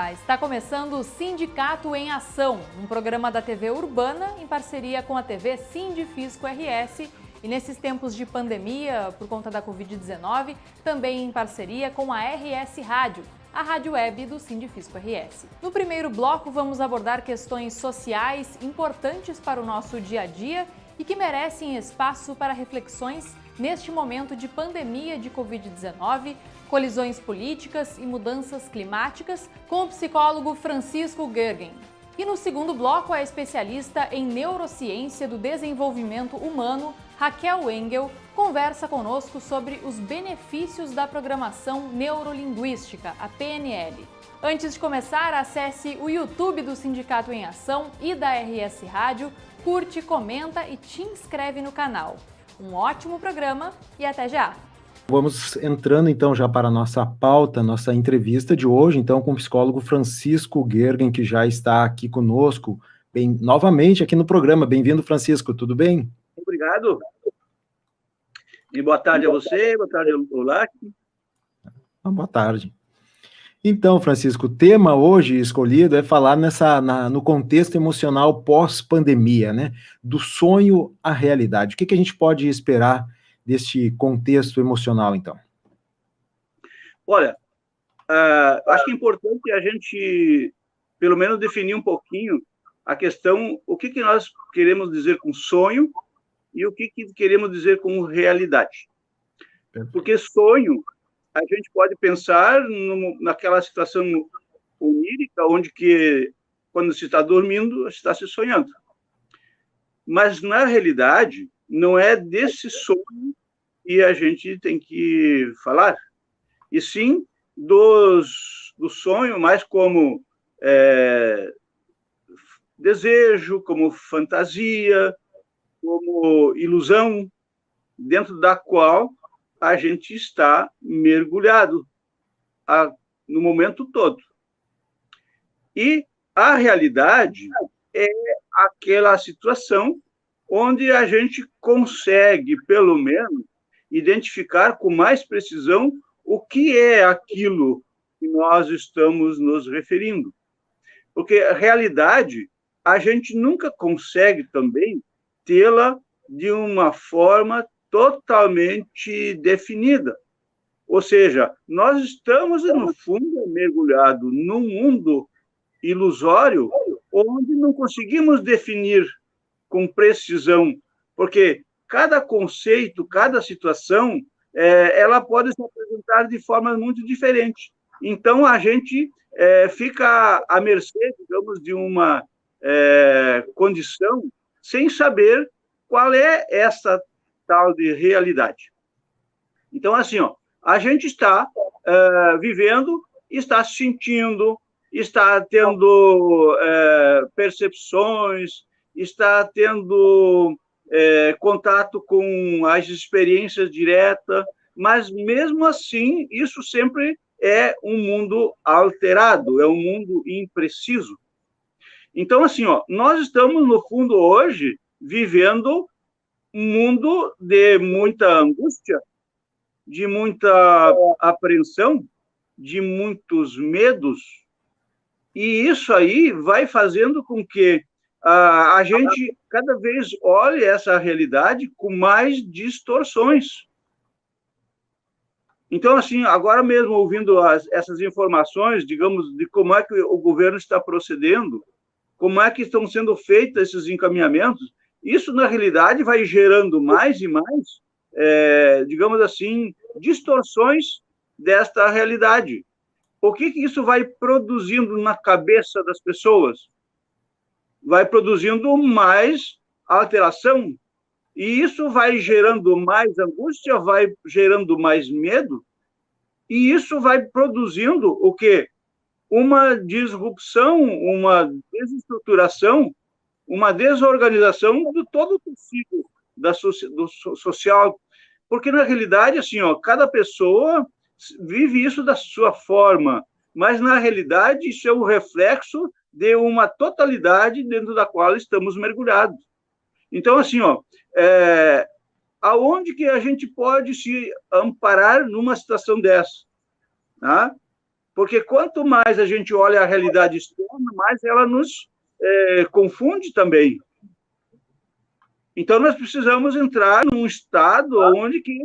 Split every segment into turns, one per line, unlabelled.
Olá, está começando o Sindicato em Ação, um programa da TV Urbana em parceria com a TV Sindifisco RS e nesses tempos de pandemia por conta da Covid-19, também em parceria com a RS Rádio, a rádio web do Sindifisco RS. No primeiro bloco vamos abordar questões sociais importantes para o nosso dia a dia e que merecem espaço para reflexões neste momento de pandemia de Covid-19, colisões políticas e mudanças climáticas, com o psicólogo Francisco Goergen. E no segundo bloco, a especialista em neurociência do desenvolvimento humano, Raquel Engel, conversa conosco sobre os benefícios da programação neurolinguística, a PNL. Antes de começar, acesse o YouTube do Sindicato em Ação e da RS Rádio, curte, comenta e te inscreve no canal. Um ótimo programa e até já!
Vamos entrando, então, já para a nossa pauta, nossa entrevista de hoje, então, com o psicólogo Francisco Goergen, que já está aqui conosco, novamente aqui no programa. Bem-vindo, Francisco, tudo bem?
Obrigado. E boa tarde a você, boa tarde ao LAC.
Boa tarde. Então, Francisco, o tema hoje escolhido é falar no contexto emocional pós-pandemia, né? Do sonho à realidade. O que a gente pode esperar deste contexto emocional, então?
Olha, acho que é importante a gente, pelo menos, definir um pouquinho a questão, o que nós queremos dizer com sonho e o que queremos dizer com realidade. Porque sonho, a gente pode pensar naquela situação onírica, onde que, quando se está dormindo, está se sonhando. Mas, na realidade, não é desse sonho que a gente tem que falar, e sim do sonho mais como desejo, como fantasia, como ilusão, dentro da qual a gente está mergulhado no momento todo. E a realidade é aquela situação onde a gente consegue, pelo menos, identificar com mais precisão o que é aquilo que nós estamos nos referindo. Porque a realidade, a gente nunca consegue também tê-la de uma forma totalmente definida. Ou seja, nós estamos, no fundo, mergulhados num mundo ilusório onde não conseguimos definir com precisão, porque cada conceito, cada situação, ela pode se apresentar de forma muito diferente. Então, a gente fica à mercê, digamos, de uma condição sem saber qual é essa tal de realidade. Então, assim, a gente está vivendo, está sentindo, está tendo percepções, está tendo contato com as experiências diretas, mas, mesmo assim, isso sempre é um mundo alterado, é um mundo impreciso. Então, assim, nós estamos, no fundo, hoje, vivendo um mundo de muita angústia, de muita apreensão, de muitos medos, e isso aí vai fazendo com que a gente cada vez olhe essa realidade com mais distorções. Então, assim, agora mesmo ouvindo essas informações, digamos, de como é que o governo está procedendo, como é que estão sendo feitos esses encaminhamentos, isso, na realidade, vai gerando mais e mais, digamos assim, distorções desta realidade. O que isso vai produzindo na cabeça das pessoas? Vai produzindo mais alteração, e isso vai gerando mais angústia, vai gerando mais medo, e isso vai produzindo o quê? Uma disrupção, uma desestruturação, uma desorganização de todo o tecido do social, porque, na realidade, assim, cada pessoa vive isso da sua forma, mas, na realidade, isso é um reflexo de uma totalidade dentro da qual estamos mergulhados. Então, assim, aonde que a gente pode se amparar numa situação dessa? Tá? Porque quanto mais a gente olha a realidade externa, mais ela nos confunde também. Então, nós precisamos entrar num estado onde que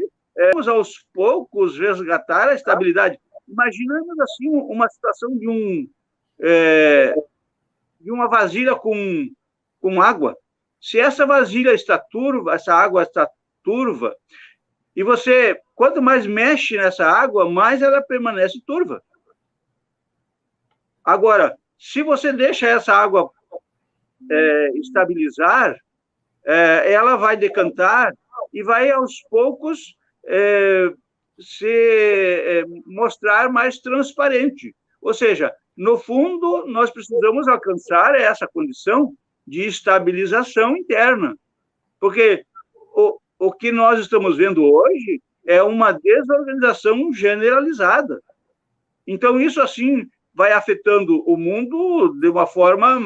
vamos, aos poucos, resgatar a estabilidade. Imaginamos, assim, uma situação de uma vasilha com água. Se essa vasilha está turva, essa água está turva, e você, quanto mais mexe nessa água, mais ela permanece turva. Agora, se você deixa essa água estabilizar, ela vai decantar e vai, aos poucos, se mostrar mais transparente. Ou seja, no fundo, nós precisamos alcançar essa condição de estabilização interna. Porque o que nós estamos vendo hoje é uma desorganização generalizada. Então, isso, assim, vai afetando o mundo de uma forma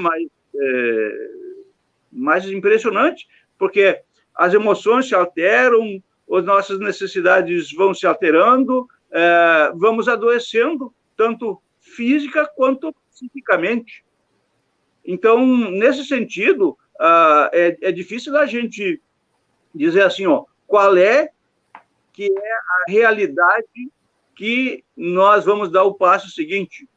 mais impressionante, porque as emoções se alteram, as nossas necessidades vão se alterando, vamos adoecendo, tanto física quanto psiquicamente. Então, nesse sentido, é difícil a gente dizer assim, qual é a realidade que nós vamos dar o passo seguinte.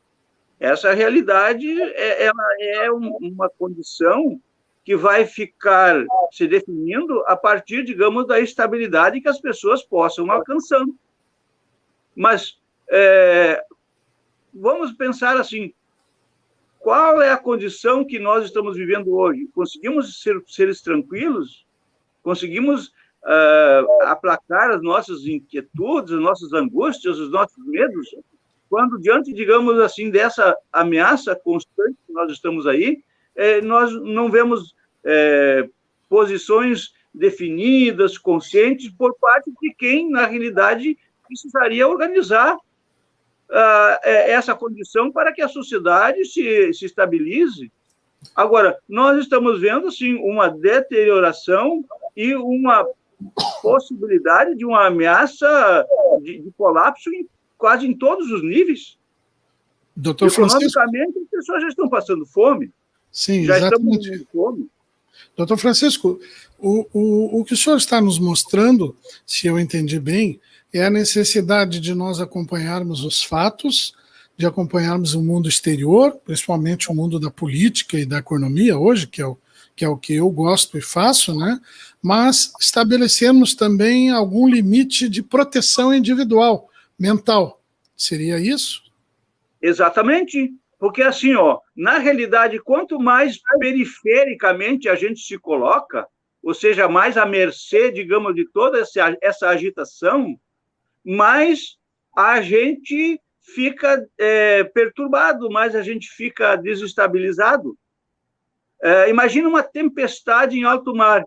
Essa realidade ela é uma condição que vai ficar se definindo a partir, digamos, da estabilidade que as pessoas possam alcançando. Mas vamos pensar assim, qual é a condição que nós estamos vivendo hoje? Conseguimos ser seres tranquilos? Conseguimos aplacar as nossas inquietudes, as nossas angústias, os nossos medos? Quando, diante, digamos assim, dessa ameaça constante que nós estamos aí, nós não vemos posições definidas, conscientes, por parte de quem, na realidade, precisaria organizar essa condição para que a sociedade se estabilize. Agora, nós estamos vendo, assim, uma deterioração e uma possibilidade de uma ameaça de colapso quase em todos os níveis.
Doutor Francisco,
economicamente, as pessoas já estão passando fome.
Sim,
já
exatamente.
Estamos com fome.
Doutor Francisco, o que o senhor está nos mostrando, se eu entendi bem, é a necessidade de nós acompanharmos os fatos, de acompanharmos o mundo exterior, principalmente o mundo da política e da economia hoje, que é o que eu gosto e faço, né? Mas estabelecermos também algum limite de proteção individual, mental. Seria isso?
Exatamente. Porque, assim, na realidade, quanto mais perifericamente a gente se coloca, ou seja, mais à mercê, digamos, de toda essa agitação, mais a gente fica perturbado, mais a gente fica desestabilizado. Imagina uma tempestade em alto mar.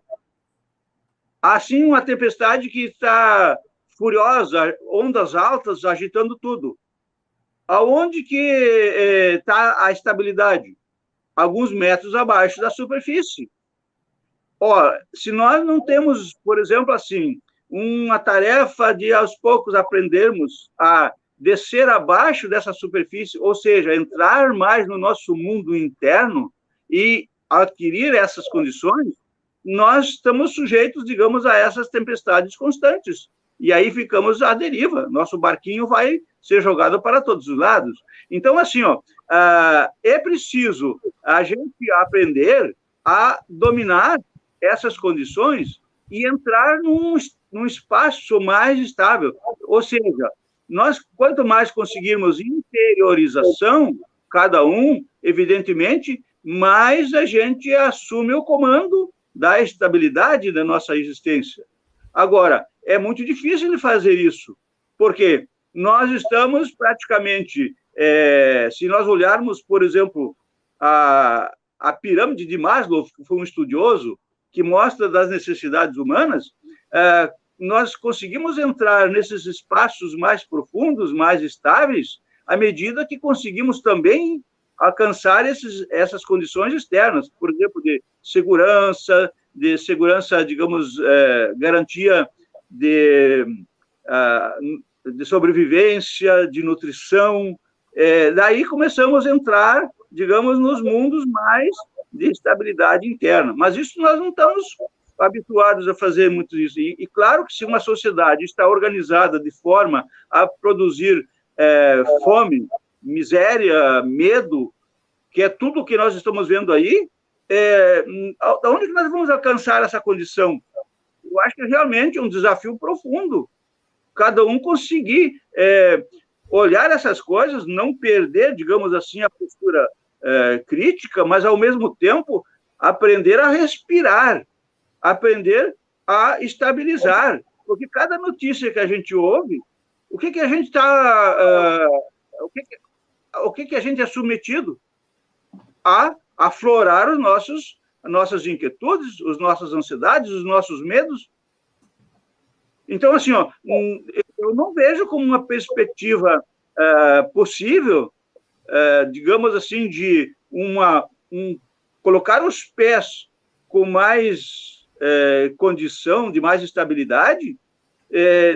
Assim, uma tempestade que está furiosa, ondas altas, agitando tudo. Aonde que está a estabilidade? Alguns metros abaixo da superfície. Se nós não temos, por exemplo, assim, uma tarefa de, aos poucos, aprendermos a descer abaixo dessa superfície, ou seja, entrar mais no nosso mundo interno e adquirir essas condições, nós estamos sujeitos, digamos, a essas tempestades constantes. E aí ficamos à deriva, nosso barquinho vai ser jogado para todos os lados. Então, assim, é preciso a gente aprender a dominar essas condições e entrar num espaço mais estável. Ou seja, nós, quanto mais conseguirmos interiorização, cada um, evidentemente, mais a gente assume o comando da estabilidade da nossa existência. Agora, é muito difícil de fazer isso, porque nós estamos praticamente, se nós olharmos, por exemplo, a pirâmide de Maslow, que foi um estudioso, que mostra das necessidades humanas, nós conseguimos entrar nesses espaços mais profundos, mais estáveis, à medida que conseguimos também alcançar essas condições externas, por exemplo, de segurança, digamos, garantia de sobrevivência, de nutrição, Daí começamos a entrar, digamos, nos mundos mais de estabilidade interna. Mas isso nós não estamos habituados a fazer muito isso. E claro que se uma sociedade está organizada de forma a produzir fome, miséria, medo, que é tudo o que nós estamos vendo aí, onde que nós vamos alcançar essa condição? Eu acho que realmente é um desafio profundo. Cada um conseguir olhar essas coisas, não perder, digamos assim, a postura crítica, mas, ao mesmo tempo, aprender a respirar, aprender a estabilizar. Porque cada notícia que a gente ouve, o que a gente está... o que a gente é submetido a aflorar as nossas inquietudes, as nossas ansiedades, os nossos medos. Então, assim, eu não vejo como uma perspectiva possível, digamos assim, de colocar os pés com mais condição, de mais estabilidade,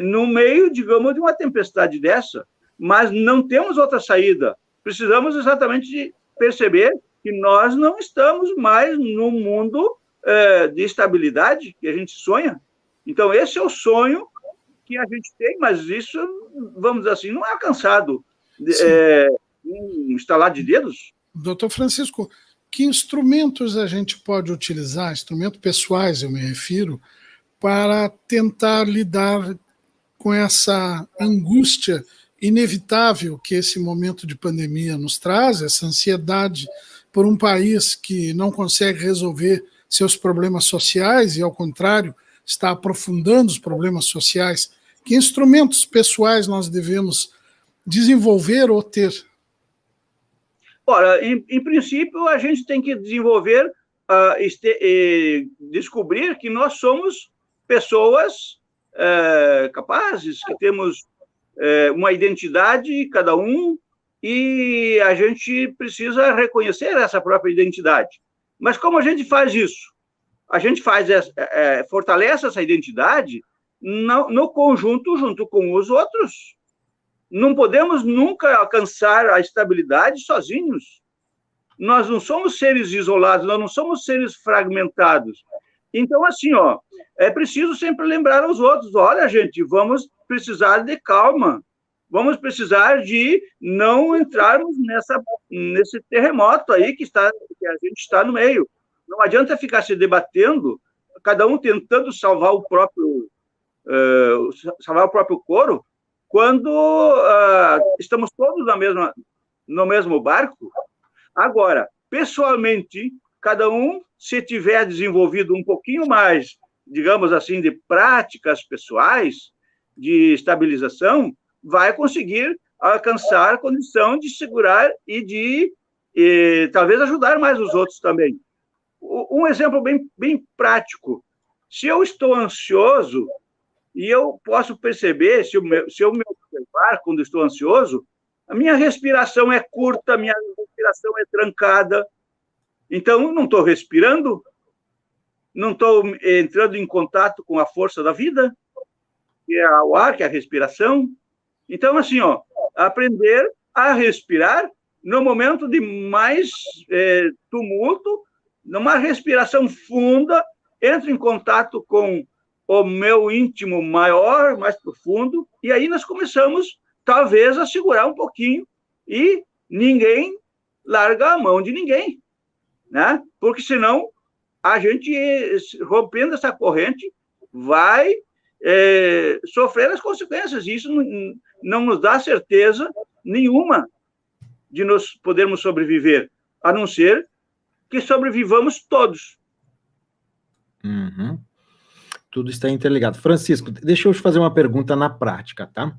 no meio, digamos, de uma tempestade dessa. Mas não temos outra saída. Precisamos exatamente de perceber que nós não estamos mais no mundo de estabilidade que a gente sonha. Então, esse é o sonho que a gente tem, mas isso, vamos dizer assim, não é alcançado um estalar de dedos.
Doutor Francisco, que instrumentos a gente pode utilizar, instrumentos pessoais, eu me refiro, para tentar lidar com essa angústia inevitável que esse momento de pandemia nos traz, essa ansiedade por um país que não consegue resolver seus problemas sociais e, ao contrário, está aprofundando os problemas sociais? Que instrumentos pessoais nós devemos desenvolver ou ter?
Ora, em princípio, a gente tem que desenvolver, descobrir que nós somos pessoas capazes, que temos uma identidade, cada um, e a gente precisa reconhecer essa própria identidade. Mas como a gente faz isso? A gente fortalece essa identidade no conjunto, junto com os outros. Não podemos nunca alcançar a estabilidade sozinhos. Nós não somos seres isolados, nós não somos seres fragmentados. Então, assim, é preciso sempre lembrar aos outros, olha, gente, vamos precisar de calma, vamos precisar de não entrarmos nesse terremoto aí que a gente está no meio. Não adianta ficar se debatendo, cada um tentando salvar o próprio couro, quando estamos todos no mesmo barco. Agora, pessoalmente, cada um, se tiver desenvolvido um pouquinho mais, digamos assim, de práticas pessoais, de estabilização, vai conseguir alcançar a condição de segurar e talvez ajudar mais os outros também. Um exemplo bem prático. Se eu estou ansioso, e eu posso perceber, se eu me observar quando estou ansioso, a minha respiração é curta, a minha respiração é trancada. Então, eu não estou respirando, não estou entrando em contato com a força da vida, que é o ar, que é a respiração. Então, assim, aprender a respirar no momento de mais tumulto, numa respiração funda, entro em contato com o meu íntimo maior, mais profundo, e aí nós começamos, talvez, a segurar um pouquinho, e ninguém larga a mão de ninguém, né? Porque senão a gente, rompendo essa corrente, vai sofrer as consequências, e isso não nos dá certeza nenhuma de nós podermos sobreviver, a não ser que sobrevivamos todos.
Uhum. Tudo está interligado. Francisco, deixa eu te fazer uma pergunta na prática, tá?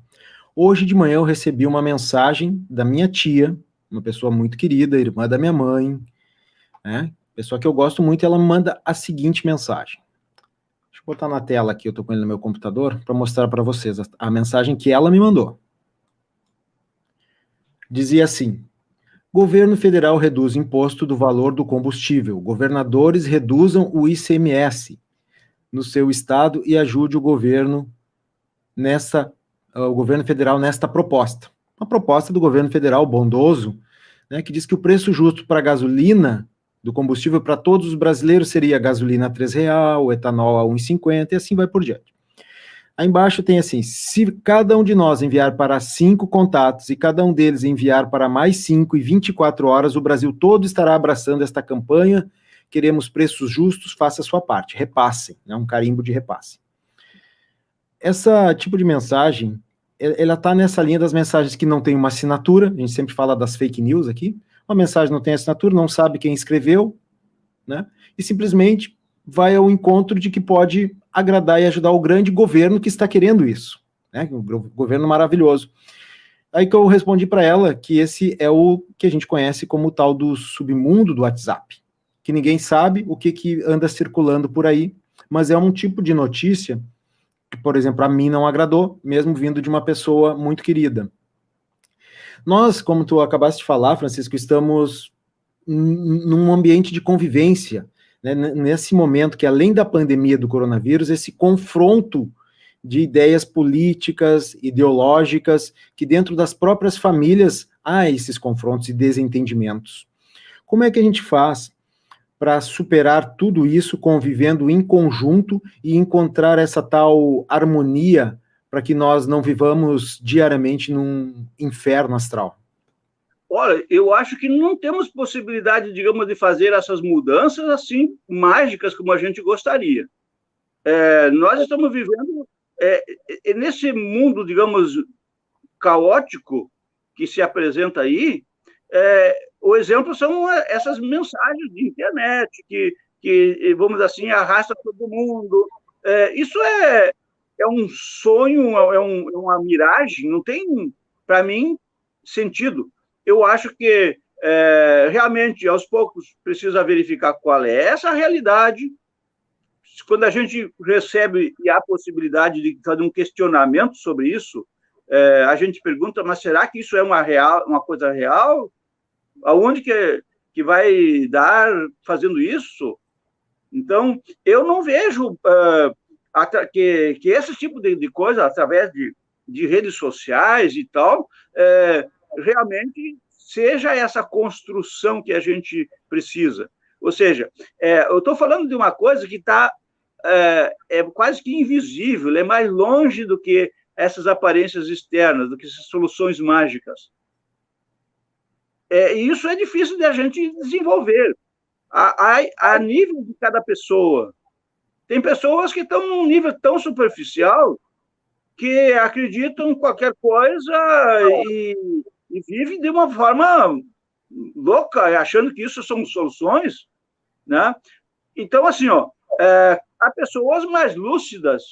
Hoje de manhã eu recebi uma mensagem da minha tia, uma pessoa muito querida, irmã da minha mãe, né? Pessoa que eu gosto muito, ela me manda a seguinte mensagem. Deixa eu botar na tela aqui, eu tô com ele no meu computador, para mostrar para vocês a mensagem que ela me mandou. Dizia assim: governo federal reduz imposto do valor do combustível, governadores reduzam o ICMS no seu estado e ajude o governo federal nesta proposta. uma proposta do governo federal bondoso, né, que diz que o preço justo para a gasolina, do combustível para todos os brasileiros, seria a gasolina a R$3, o etanol a R$1,50 e assim vai por diante. Aí embaixo tem assim, se cada um de nós enviar para 5 contatos e cada um deles enviar para mais 5 e 24 horas, o Brasil todo estará abraçando esta campanha. Queremos preços justos, faça a sua parte, repassem, né, um carimbo de repasse. Esse tipo de mensagem, ela está nessa linha das mensagens que não tem uma assinatura, a gente sempre fala das fake news aqui, uma mensagem não tem assinatura, não sabe quem escreveu, né, e simplesmente vai ao encontro de que pode agradar e ajudar o grande governo que está querendo isso, né? Um governo maravilhoso. Aí que eu respondi para ela que esse é o que a gente conhece como o tal do submundo do WhatsApp, que ninguém sabe o que anda circulando por aí, mas é um tipo de notícia que, por exemplo, a mim não agradou, mesmo vindo de uma pessoa muito querida. Nós, como tu acabaste de falar, Francisco, estamos num ambiente de convivência, né, nesse momento que, além da pandemia do coronavírus, esse confronto de ideias políticas, ideológicas, que dentro das próprias famílias há esses confrontos e desentendimentos. Como é que a gente faz para superar tudo isso convivendo em conjunto e encontrar essa tal harmonia para que nós não vivamos diariamente num inferno astral?
Olha, eu acho que não temos possibilidade, digamos, de fazer essas mudanças assim, mágicas, como a gente gostaria. Nós estamos vivendo nesse mundo, digamos, caótico que se apresenta aí. O exemplo são essas mensagens de internet que vamos assim, arrasta todo mundo. Isso é um sonho, é uma miragem, não tem, para mim, sentido. Eu acho que realmente, aos poucos, precisa verificar qual é essa realidade. Quando a gente recebe e há a possibilidade de fazer um questionamento sobre isso, a gente pergunta, mas será que isso é uma coisa real? Aonde que vai dar fazendo isso? Então, eu não vejo que esse tipo de coisa, através de redes sociais e tal, realmente seja essa construção que a gente precisa. Ou seja, eu estou falando de uma coisa que está quase que invisível, é mais longe do que essas aparências externas, do que essas soluções mágicas. E isso é difícil de a gente desenvolver a nível de cada pessoa. Tem pessoas que estão num nível tão superficial que acreditam em qualquer coisa e vivem de uma forma louca, achando que isso são soluções, né? Então, assim, há pessoas mais lúcidas,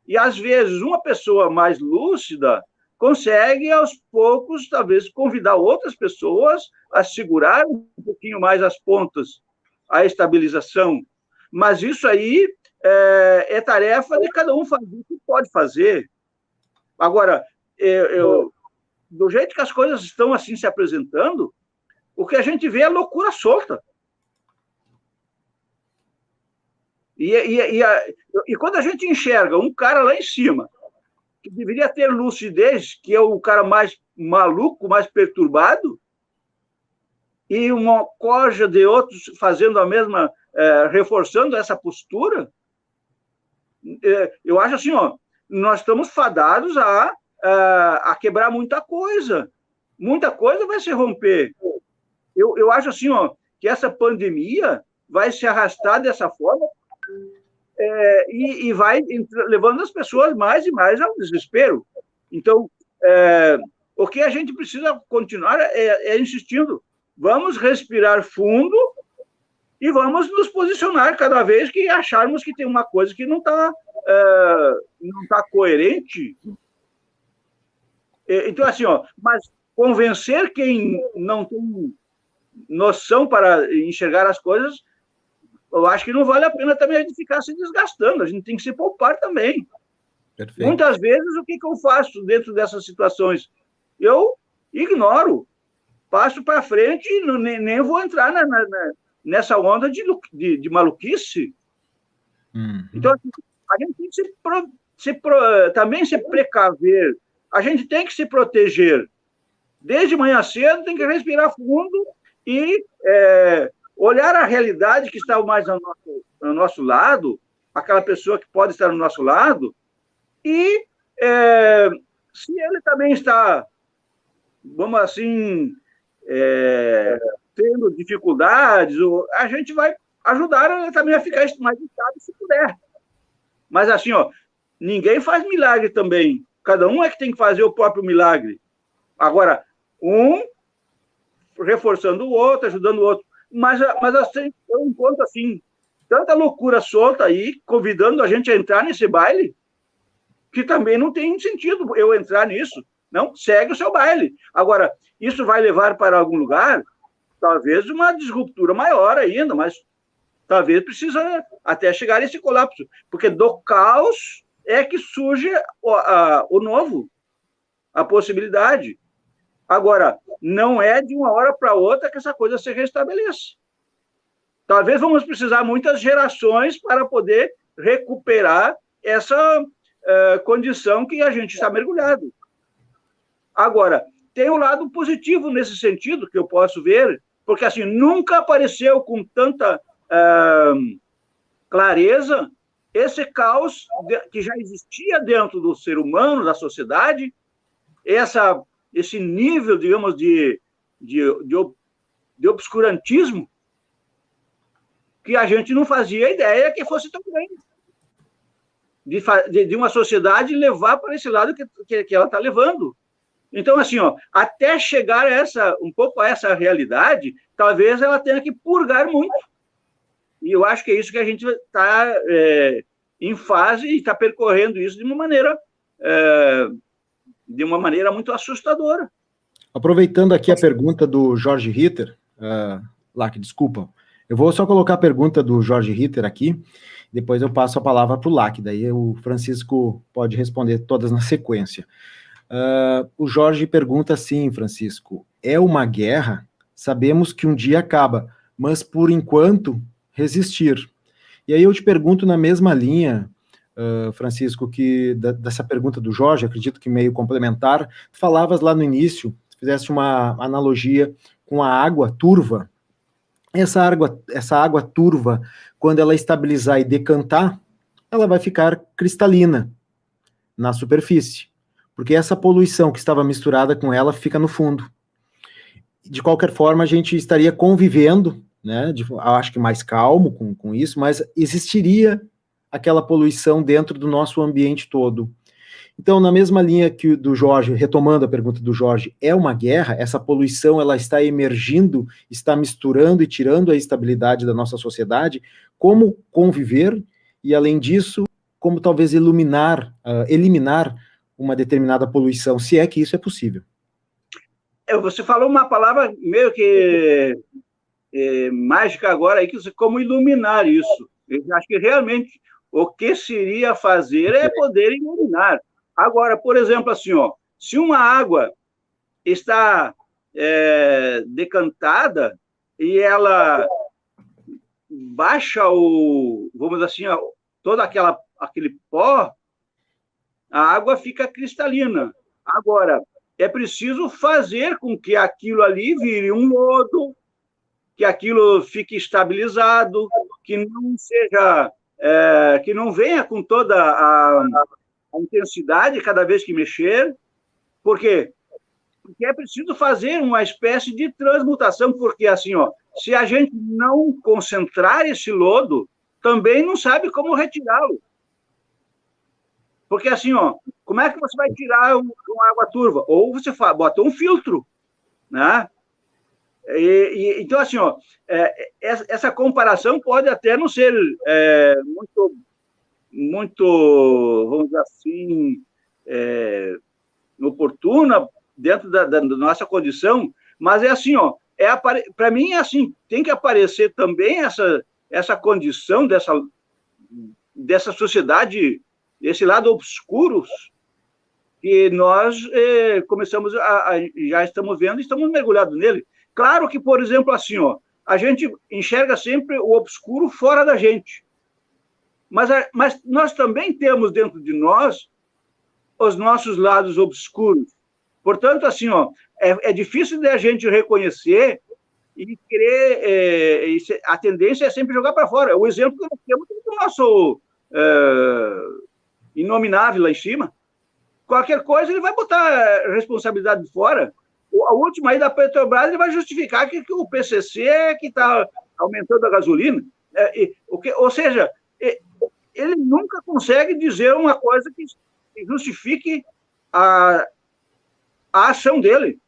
e às vezes uma pessoa mais lúcida consegue, aos poucos, talvez, convidar outras pessoas a segurar um pouquinho mais as pontas, a estabilização. Mas isso aí é tarefa de cada um fazer o que pode fazer. Agora, do jeito que as coisas estão assim se apresentando, o que a gente vê é loucura solta. E quando a gente enxerga um cara lá em cima, que deveria ter lucidez, que é o cara mais maluco, mais perturbado, e uma corja de outros fazendo a mesma, reforçando essa postura, eu acho assim, nós estamos fadados a quebrar muita coisa. Muita coisa vai se romper. Eu acho assim, que essa pandemia vai se arrastar dessa forma e vai levando as pessoas mais e mais ao desespero. Então, o que a gente precisa continuar insistindo. Vamos respirar fundo e vamos nos posicionar cada vez que acharmos que tem uma coisa que não está coerente. Então, assim, mas convencer quem não tem noção para enxergar as coisas, eu acho que não vale a pena também a gente ficar se desgastando, a gente tem que se poupar também. Perfeito. Muitas vezes, o que eu faço dentro dessas situações? Eu ignoro, passo para frente e nem vou entrar nessa onda de maluquice. Então, a gente tem que também se precaver, a gente tem que se proteger, Desde manhã cedo tem que respirar fundo e olhar a realidade que está mais ao nosso lado, aquela pessoa que pode estar no nosso lado, e se ele também está, vamos assim, tendo dificuldades, a gente vai ajudar ele também a ficar mais estável se puder. Mas assim, ninguém faz milagre também. Cada um é que tem que fazer o próprio milagre. Agora, um reforçando o outro, ajudando o outro. Mas assim, eu encontro assim, tanta loucura solta aí, convidando a gente a entrar nesse baile, que também não tem sentido eu entrar nisso. Não, segue o seu baile. Agora, isso vai levar para algum lugar? Talvez uma disruptura maior ainda, mas talvez precisa até chegar a esse colapso. Porque do caos é que surge o novo, a possibilidade. Agora, não é de uma hora para outra que essa coisa se restabeleça. Talvez vamos precisar muitas gerações para poder recuperar essa condição que a gente está mergulhado. Agora, tem um lado positivo nesse sentido que eu posso ver, porque assim, nunca apareceu com tanta clareza esse caos que já existia dentro do ser humano, da sociedade, esse nível, digamos, de obscurantismo que a gente não fazia ideia que fosse tão grande. De uma sociedade levar para esse lado que ela está levando. Então, assim, até chegar um pouco a essa realidade, talvez ela tenha que purgar muito. E eu acho que é isso que a gente está em fase e está percorrendo isso de uma maneira muito assustadora.
Aproveitando aqui a pergunta do Jorge Ritter, Lac, desculpa, eu vou só colocar a pergunta do Jorge Ritter aqui, depois eu passo a palavra para o Lac, daí o Francisco pode responder todas na sequência. O Jorge pergunta assim, Francisco, é uma guerra? Sabemos que um dia acaba, mas por enquanto resistir. E aí eu te pergunto na mesma linha, Francisco, que dessa pergunta do Jorge, acredito que meio complementar, tu falavas lá no início, fizeste uma analogia com a água turva. Essa água turva, quando ela estabilizar e decantar, ela vai ficar cristalina na superfície, porque essa poluição que estava misturada com ela fica no fundo. De qualquer forma, a gente estaria convivendo, né, acho que mais calmo com isso, mas existiria aquela poluição dentro do nosso ambiente todo. Então, na mesma linha que do Jorge, retomando a pergunta do Jorge, é uma guerra? Essa poluição, ela está emergindo, está misturando e tirando a estabilidade da nossa sociedade? Como conviver? E, além disso, como talvez eliminar uma determinada poluição, se é que isso é possível?
Você falou uma palavra meio que mágica agora, aí, como iluminar isso. Eu acho que realmente o que seria fazer é poder iluminar. Agora, por exemplo, assim, se uma água está decantada e ela baixa vamos assim, todo aquele pó, a água fica cristalina. Agora, é preciso fazer com que aquilo ali vire um lodo, que aquilo fique estabilizado, que não seja, que não venha com toda a intensidade cada vez que mexer. Por quê? Porque é preciso fazer uma espécie de transmutação, porque assim, se a gente não concentrar esse lodo, também não sabe como retirá-lo. Porque assim, como é que você vai tirar uma água turva? Ou você bota um filtro, né? Então, assim, essa comparação pode até não ser muito, vamos dizer assim, oportuna dentro da nossa condição, mas é assim, para mim é assim, tem que aparecer também essa condição dessa sociedade, esse lado obscuro que nós já estamos vendo e estamos mergulhados nele. Claro que, por exemplo, assim, a gente enxerga sempre o obscuro fora da gente. Mas nós também temos dentro de nós os nossos lados obscuros. Portanto, assim, ó, é difícil de a gente reconhecer e querer... a tendência é sempre jogar para fora. O exemplo que nós temos é do nosso inominável lá em cima. Qualquer coisa, ele vai botar a responsabilidade de fora. A última aí da Petrobras, ele vai justificar que o PCC é que está aumentando a gasolina. Ou seja, ele nunca consegue dizer uma coisa que justifique a ação dele.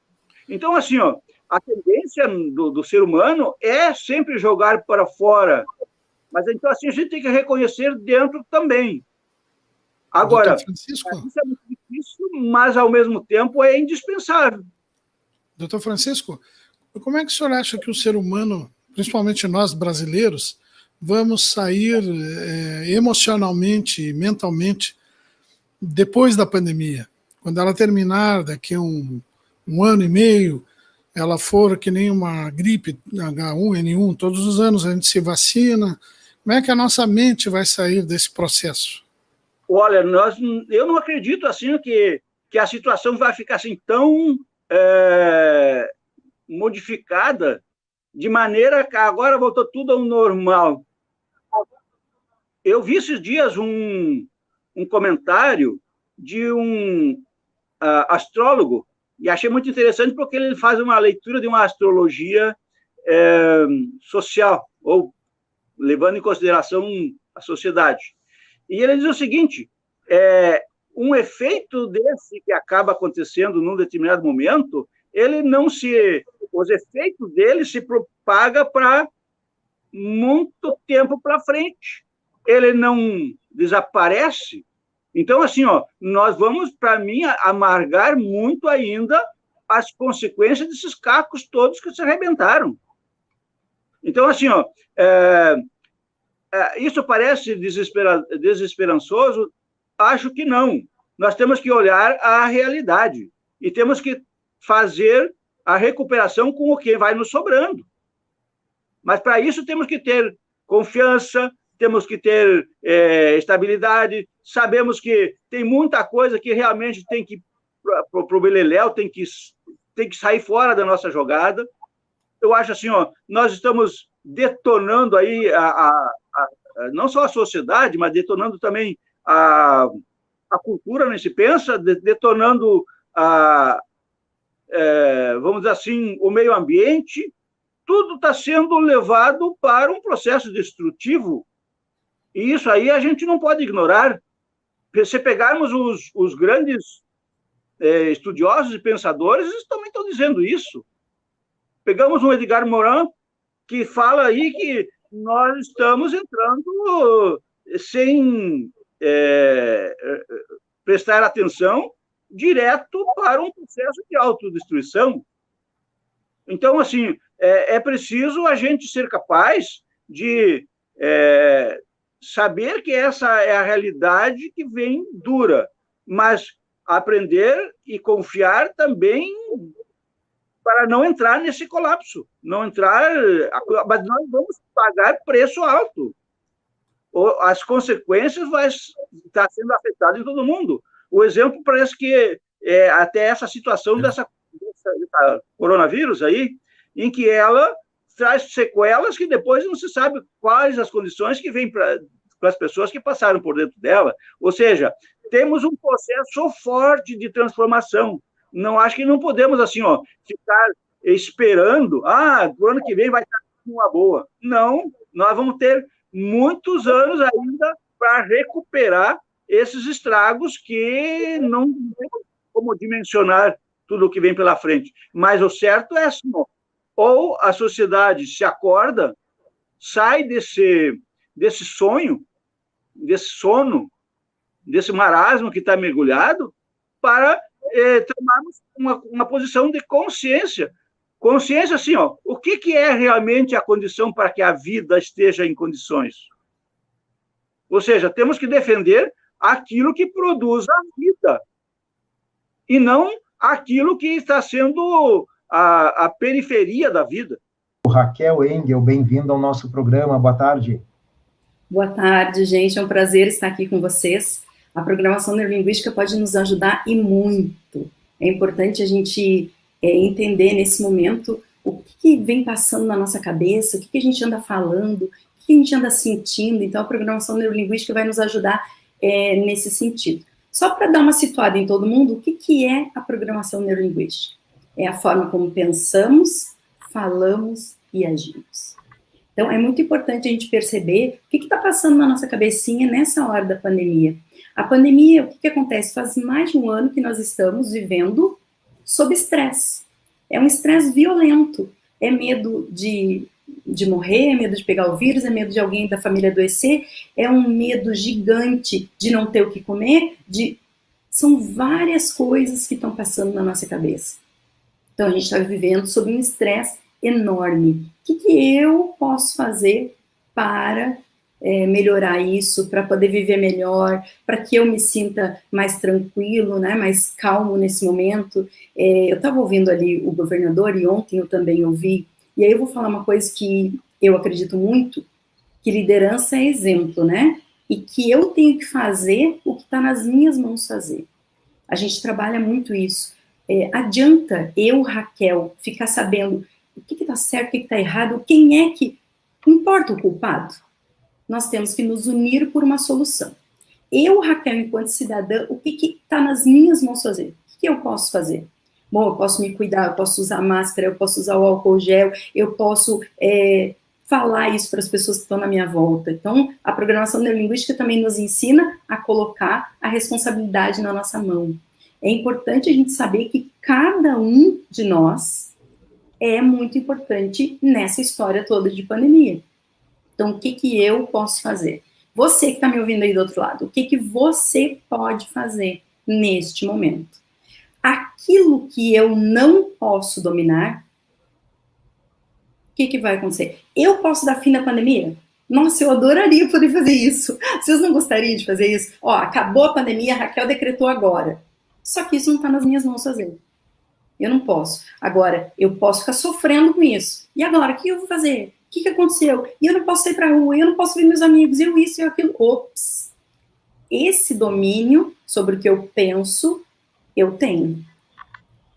Então, assim, ó, a tendência do ser humano é sempre jogar para fora. Mas, então, assim, a gente tem que reconhecer dentro também. Agora, isso é muito difícil, mas, ao mesmo tempo, é indispensável.
Doutor Francisco, como é que o senhor acha que o ser humano, principalmente nós brasileiros, vamos sair emocionalmente e mentalmente depois da pandemia? Quando ela terminar daqui a um ano e meio, ela for que nem uma gripe H1N1, todos os anos a gente se vacina, como é que a nossa mente vai sair desse processo?
Olha, eu não acredito assim que a situação vai ficar assim tão modificada de maneira que agora voltou tudo ao normal. Eu vi esses dias um comentário de um astrólogo e achei muito interessante porque ele faz uma leitura de uma astrologia social, ou levando em consideração a sociedade. E ele diz o seguinte, um efeito desse que acaba acontecendo num determinado momento, os efeitos dele se propaga para muito tempo para frente. Ele não desaparece. Então, assim, ó, nós vamos, para mim, amargar muito ainda as consequências desses cacos todos que se arrebentaram. Então, assim, ó, isso parece desesperançoso? Acho que não. Nós temos que olhar a realidade e temos que fazer a recuperação com o que vai nos sobrando. Mas, para isso, temos que ter confiança, temos que ter estabilidade, sabemos que tem muita coisa que realmente tem que, para o beleléu, tem que sair fora da nossa jogada. Eu acho assim, ó, nós estamos detonando aí não só a sociedade, mas detonando também a cultura, não se pensa, detonando, vamos dizer assim, o meio ambiente. Tudo está sendo levado para um processo destrutivo, e isso aí a gente não pode ignorar. Se pegarmos os grandes estudiosos e pensadores, eles também estão dizendo isso. Pegamos um Edgar Morin, que fala aí que nós estamos entrando sem prestar atenção direto para um processo de autodestruição. Então, assim, é preciso a gente ser capaz de saber que essa é a realidade que vem dura, mas aprender e confiar também para não entrar nesse colapso, mas nós vamos pagar preço alto. As consequências vão estar sendo afetadas em todo mundo. O exemplo parece que até essa situação dessa coronavírus aí, em que ela traz sequelas que depois não se sabe quais as condições que vêm para as pessoas que passaram por dentro dela. Ou seja, temos um processo forte de transformação. Não acho que não podemos assim, ó, ficar esperando, o ano que vem vai estar uma boa. Não, nós vamos ter muitos anos ainda para recuperar esses estragos que não temos como dimensionar tudo o que vem pela frente. Mas o certo é assim, ó, ou a sociedade se acorda, sai desse sonho, desse sono, desse marasmo que está mergulhado, para tomarmos uma posição de consciência. Consciência, assim, ó, o que é realmente a condição para que a vida esteja em condições? Ou seja, temos que defender aquilo que produz a vida, e não aquilo que está sendo a periferia da vida.
Raquel Engel, bem-vindo ao nosso programa, boa tarde.
Boa tarde, gente, é um prazer estar aqui com vocês. A programação neurolinguística pode nos ajudar e muito. É importante a gente entender nesse momento o que vem passando na nossa cabeça, o que a gente anda falando, o que a gente anda sentindo. Então, a programação neurolinguística vai nos ajudar nesse sentido. Só para dar uma situada em todo mundo, o que é a programação neurolinguística? É a forma como pensamos, falamos e agimos. Então, é muito importante a gente perceber o que está passando na nossa cabecinha nessa hora da pandemia. A pandemia, o que acontece? Faz mais de um ano que nós estamos vivendo sob estresse. É um estresse violento. É medo de morrer, é medo de pegar o vírus, é medo de alguém da família adoecer, é um medo gigante de não ter o que comer, são várias coisas que estão passando na nossa cabeça. Então, a gente está vivendo sob um estresse enorme. O que eu posso fazer para melhorar isso, para poder viver melhor, para que eu me sinta mais tranquilo, né, mais calmo nesse momento? Eu estava ouvindo ali o governador, e ontem eu também ouvi, e aí eu vou falar uma coisa que eu acredito muito, que liderança é exemplo, né? E que eu tenho que fazer o que está nas minhas mãos fazer. A gente trabalha muito isso. Adianta eu, Raquel, ficar sabendo o que está certo, o que está errado, quem é que... Não importa o culpado. Nós temos que nos unir por uma solução. Eu, Raquel, enquanto cidadã, o que está nas minhas mãos fazer? O que eu posso fazer? Bom, eu posso me cuidar, eu posso usar máscara, eu posso usar o álcool gel, eu posso falar isso para as pessoas que estão na minha volta. Então, a programação neurolinguística também nos ensina a colocar a responsabilidade na nossa mão. É importante a gente saber que cada um de nós é muito importante nessa história toda de pandemia. Então, o que eu posso fazer? Você que está me ouvindo aí do outro lado, o que você pode fazer neste momento? Aquilo que eu não posso dominar, o que vai acontecer? Eu posso dar fim na pandemia? Nossa, eu adoraria poder fazer isso. Vocês não gostariam de fazer isso? Ó, acabou a pandemia, a Raquel decretou agora. Só que isso não está nas minhas mãos fazer. Eu não posso. Agora, eu posso ficar sofrendo com isso. E agora, o que eu vou fazer? O que aconteceu? E eu não posso sair pra rua, eu não posso ver meus amigos, eu isso e aquilo. Ops! Esse domínio sobre o que eu penso, eu tenho.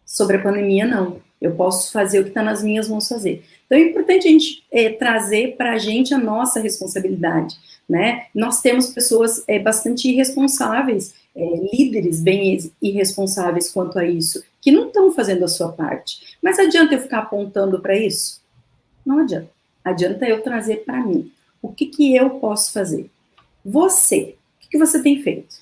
Sobre a pandemia, não. Eu posso fazer o que está nas minhas mãos fazer. Então, é importante a gente trazer para a gente a nossa responsabilidade, né? Nós temos pessoas bastante irresponsáveis, líderes bem irresponsáveis quanto a isso, que não estão fazendo a sua parte. Mas adianta eu ficar apontando para isso? Não adianta. Adianta eu trazer para mim. O que eu posso fazer? Você, o que você tem feito?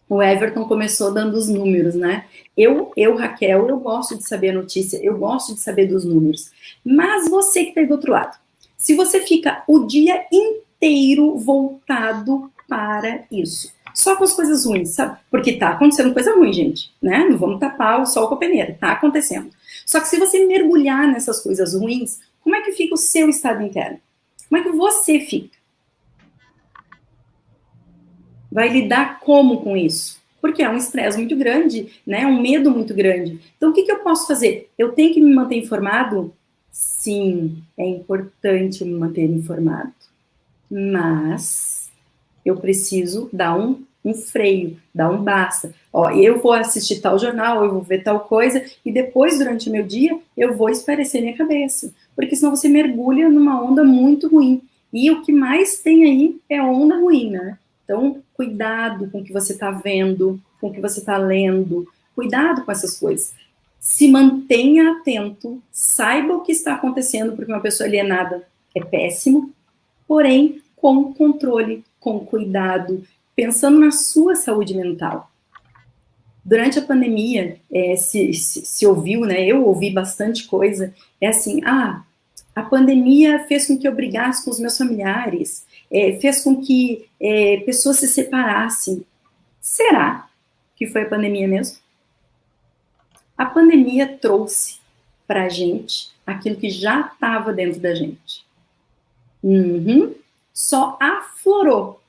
O Everton começou dando os números, né? Eu, Raquel, eu gosto de saber a notícia, eu gosto de saber dos números. Mas você que está aí do outro lado, se você fica o dia inteiro voltado para isso, só com as coisas ruins, sabe? Porque tá acontecendo coisa ruim, gente, né? Não vamos tapar o sol com a peneira, tá acontecendo. Só que se você mergulhar nessas coisas ruins, como é que fica o seu estado interno? Como é que você fica? Vai lidar como com isso? Porque é um estresse muito grande, né? Um medo muito grande. Então, o que eu posso fazer? Eu tenho que me manter informado? Sim, é importante me manter informado. Mas eu preciso dar um freio, dar um basta. Ó, eu vou assistir tal jornal, eu vou ver tal coisa, e depois, durante o meu dia, eu vou espairecer minha cabeça. Porque senão você mergulha numa onda muito ruim. E o que mais tem aí é onda ruim, né? Então, cuidado com o que você está vendo, com o que você está lendo, cuidado com essas coisas. Se mantenha atento, saiba o que está acontecendo, porque uma pessoa alienada é péssimo, porém, com controle, com cuidado, pensando na sua saúde mental. Durante a pandemia, se ouviu, né, eu ouvi bastante coisa, assim, a pandemia fez com que eu brigasse com os meus familiares, fez com que pessoas se separassem. Será que foi a pandemia mesmo? A pandemia trouxe para a gente aquilo que já estava dentro da gente. Só aflorou.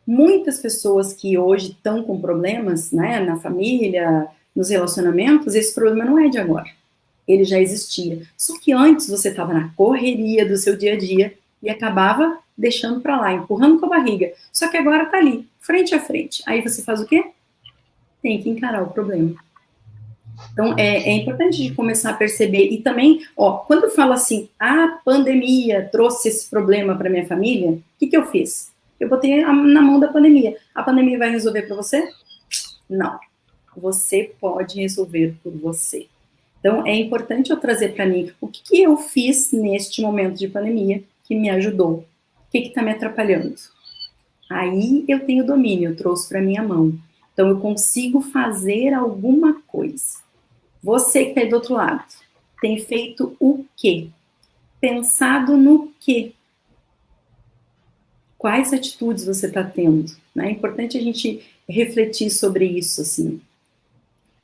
Muitas pessoas que hoje estão com problemas, né, na família, nos relacionamentos, esse problema não é de agora. Ele já existia. Só que antes você estava na correria do seu dia a dia e acabava deixando para lá, empurrando com a barriga. Só que agora está ali, frente a frente. Aí você faz o quê? Tem que encarar o problema. Então, é importante de começar a perceber. E também, quando eu falo assim, a pandemia trouxe esse problema para minha família, o que eu fiz? Eu botei na mão da pandemia. A pandemia vai resolver para você? Não. Você pode resolver por você. Então, é importante eu trazer para mim o que eu fiz neste momento de pandemia que me ajudou. O que está me atrapalhando? Aí eu tenho domínio, eu trouxe para minha mão. Então, eu consigo fazer alguma coisa. Você que está aí do outro lado, tem feito o quê? Pensado no quê? Quais atitudes você está tendo? Né? É importante a gente refletir sobre isso, assim.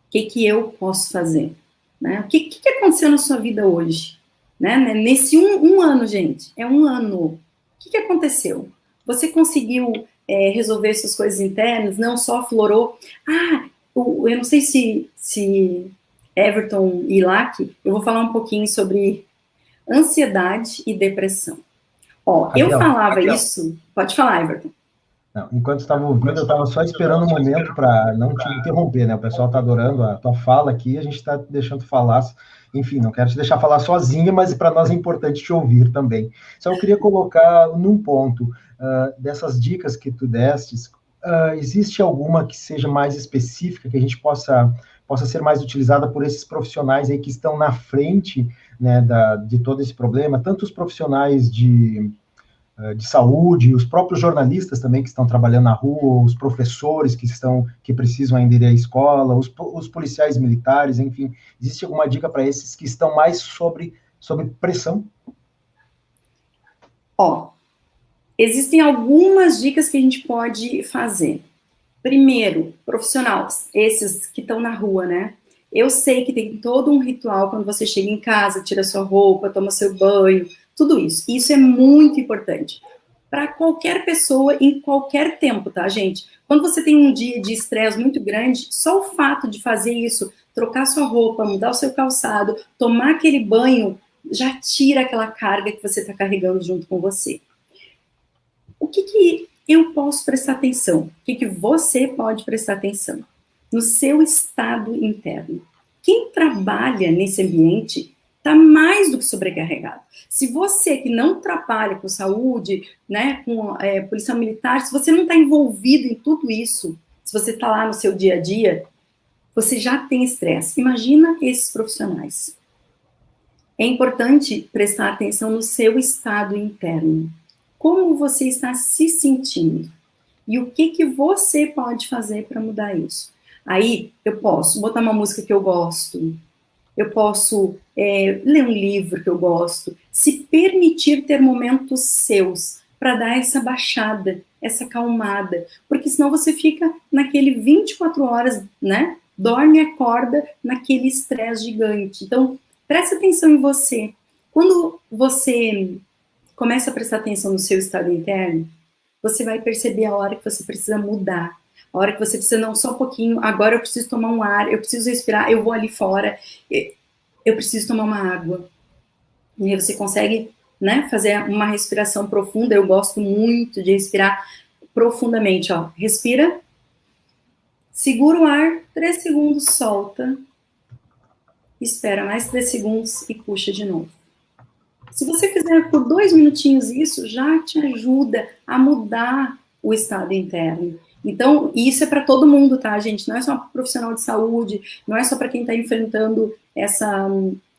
O que eu posso fazer? Né? O que aconteceu na sua vida hoje? Né? Nesse um ano, gente, é um ano. O que aconteceu? Você conseguiu resolver suas coisas internas? Não só aflorou? Eu não sei se Everton e Lack, eu vou falar um pouquinho sobre ansiedade e depressão. Eu falava isso... Pode falar, Everton.
Não, enquanto estava ouvindo, eu estava só esperando um momento para não te interromper, né? O pessoal está adorando a tua fala aqui, a gente está deixando falar. Enfim, não quero te deixar falar sozinha, mas para nós é importante te ouvir também. Só eu queria colocar num ponto dessas dicas que tu destes, existe alguma que seja mais específica, que a gente possa ser mais utilizada por esses profissionais aí que estão na frente, né, de todo esse problema, tanto os profissionais de saúde, os próprios jornalistas também que estão trabalhando na rua, os professores que precisam ainda ir à escola, os policiais militares, enfim, existe alguma dica para esses que estão mais sobre pressão?
Existem algumas dicas que a gente pode fazer. Primeiro, profissionais, esses que estão na rua, né? Eu sei que tem todo um ritual quando você chega em casa, tira sua roupa, toma seu banho, tudo isso. Isso é muito importante. Para qualquer pessoa, em qualquer tempo, tá, gente? Quando você tem um dia de estresse muito grande, só o fato de fazer isso, trocar sua roupa, mudar o seu calçado, tomar aquele banho, já tira aquela carga que você está carregando junto com você. O que eu posso prestar atenção? O que você pode prestar atenção? No seu estado interno. Quem trabalha nesse ambiente está mais do que sobrecarregado. Se você que não trabalha com saúde, né, com polícia militar, se você não está envolvido em tudo isso, se você está lá no seu dia a dia, você já tem estresse. Imagina esses profissionais. É importante prestar atenção no seu estado interno. Como você está se sentindo? E o que você pode fazer para mudar isso? Aí, eu posso botar uma música que eu gosto, eu posso ler um livro que eu gosto, se permitir ter momentos seus para dar essa baixada, essa acalmada, porque senão você fica naquele 24 horas, né? Dorme e acorda naquele estresse gigante. Então, preste atenção em você. Quando você começa a prestar atenção no seu estado interno, você vai perceber a hora que você precisa mudar, a hora que você precisa, não, só um pouquinho, agora eu preciso tomar um ar, eu preciso respirar, eu vou ali fora, eu preciso tomar uma água. E aí você consegue, né, fazer uma respiração profunda. Eu gosto muito de respirar profundamente, respira, segura o ar, 3 segundos, solta, espera mais 3 segundos e puxa de novo. Se você fizer por 2 minutinhos isso, já te ajuda a mudar o estado interno. Então, isso é para todo mundo, tá, gente? Não é só profissional de saúde, não é só para quem está enfrentando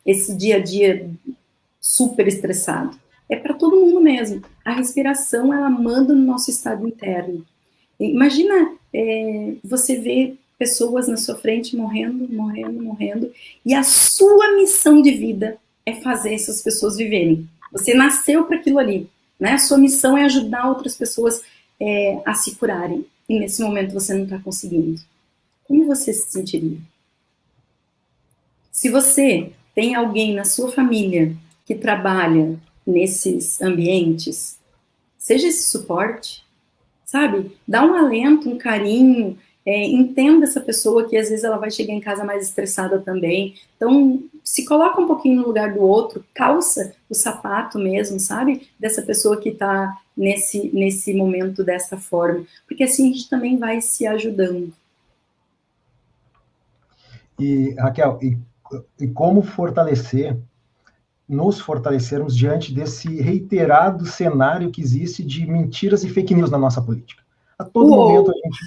esse dia a dia super estressado. É para todo mundo mesmo. A respiração, ela manda no nosso estado interno. Imagina você ver pessoas na sua frente morrendo, e a sua missão de vida é fazer essas pessoas viverem. Você nasceu para aquilo ali, né? A sua missão é ajudar outras pessoas a se curarem. E nesse momento você não está conseguindo. Como você se sentiria? Se você tem alguém na sua família que trabalha nesses ambientes, seja esse suporte, sabe? Dá um alento, um carinho, entenda essa pessoa que às vezes ela vai chegar em casa mais estressada também. Então, se coloca um pouquinho no lugar do outro, calça o sapato mesmo, sabe? Dessa pessoa que está nesse momento dessa forma. Porque assim a gente também vai se ajudando.
E, Raquel, e como nos fortalecermos diante desse reiterado cenário que existe de mentiras e fake news na nossa política. A todo momento a gente...